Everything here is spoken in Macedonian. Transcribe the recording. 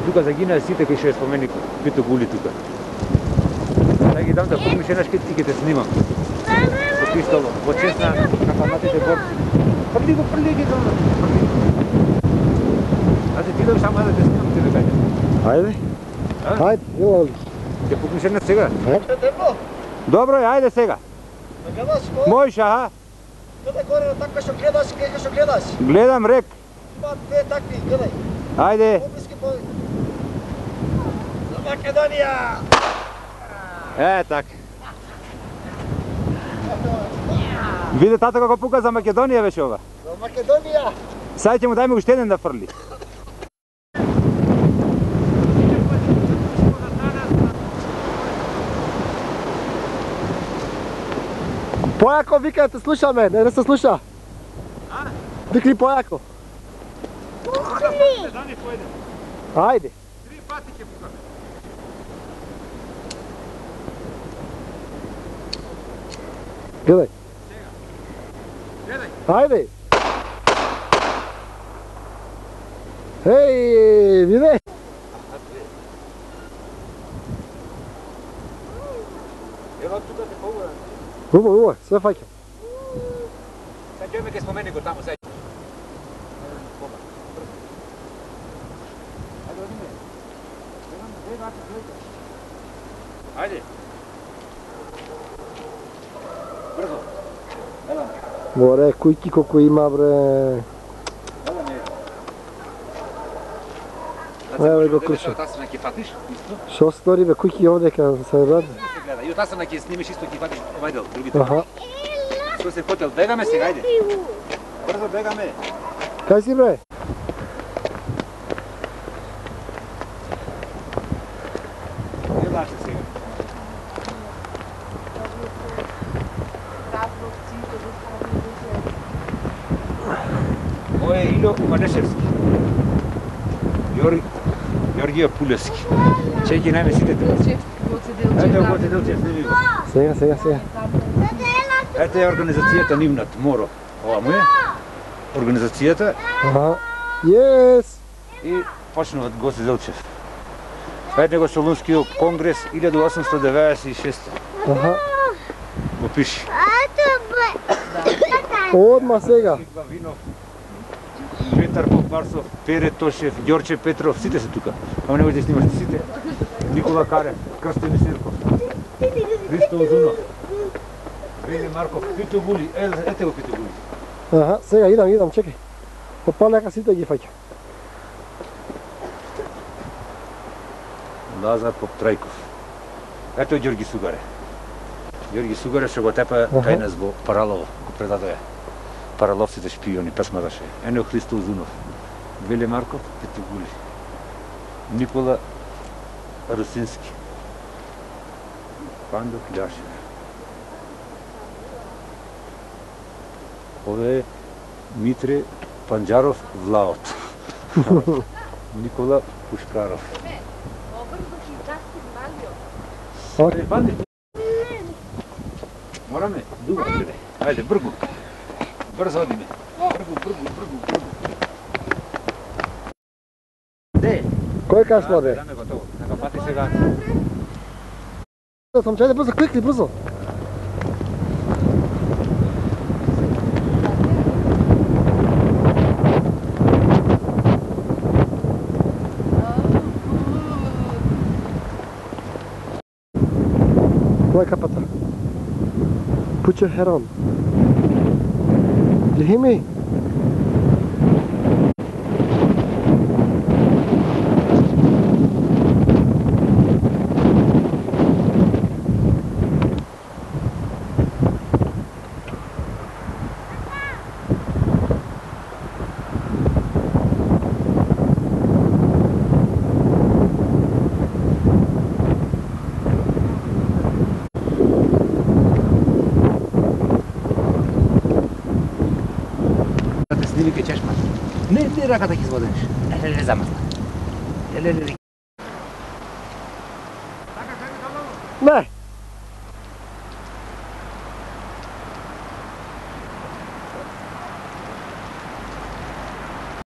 тука загинаа сите кои што спомени Пито Гули тука. Да ги дам да помниш еднаш ке ти ќе те снимам. Со пистолом, во чест на познатите борци. Прли ги дам. А ти идеш само да те снимам тебе кај. Ајде. Ајде, ела ли. Ќе покажеш една сега? Добро, ајде сега. Можеш, аха. Kada gore na tako što gledaš? Гледам рек. Ima dve takvi, gledaj. Ајде. Obliski po... Za Makedonija! Така. Виде тато како пука за Македонија беше ова. За Makedonija! Сај ќе му дајме уште еден да фрли. Појако вика, те слушаме, не се слуша. Викни појако. Ајде. 3 пати ќе пукаме. Гледај. Гледај. Ајде. Еј, виде. Ева тука те погledam. Убаво, све фаќам. Сај ќе ме ке спомени го таму, сај. Ајде. Брзо. Ела ме. Море, кујки колку има, бре. Ела ме. Еве го кршо. Од тасна ќе фатиш, исто? Шо стори, бе, кујки овдека се ради? Се гледа. И од тасна ќе снимиш исто ќе фатиш овај дел, другите. Аха. Што се хотел? Бегаме сега, ајде. Брзо бегаме. Кај си, бре? Не лаше сега. Ова е Ило Манешевски. Јоргија Пулевски. Че ќе најме сите тука. Ето Гоце Делчев, сними го. Сега. Ето е организацијата нивна Тморо. Ова му е. Организацијата Аха. Јес! и почнуваат Гоце Делчев. Ето го Солунскиот конгрес 1896. Аха. Го пиши. Одма сега. Винов, Петар Попарсов, Пере Тошев, Ѓорче Петров, сите се тука. Ама немој да снимаш сите. Никола Карев, Крстен Мисирков, Христо Озунов, Вели Марков, Пито Гули, ете го Пито Гули. Аха, сега идам, чекај. Попалека сите ги фаќам. Лазар Поптрајков. Ето е Ѓорги Сугаре. Ѓорги Сугаре што го тепа кај нас во Паралово, го предадоја. Параловците шпиони, песмараше. Ено Христо Озунов, Вели Марков, Пито Гули, Никола Русински, Пандо Киляшев. Ове е Митре Панџаров Влаот. Никола Пушкаров. Окей. Мораме, дуго биде. Ајде, бргу. Брзо одиме. Бргу. Де? Кој кашло, бе? Даме готово. Нека пати сега. Сам чајде брзо, кликни брзо. Кој е капата? Put your head on. You hear me? Сними ке чешма. Не раката ќе изводиш. Леле замрзна. Леле. Не.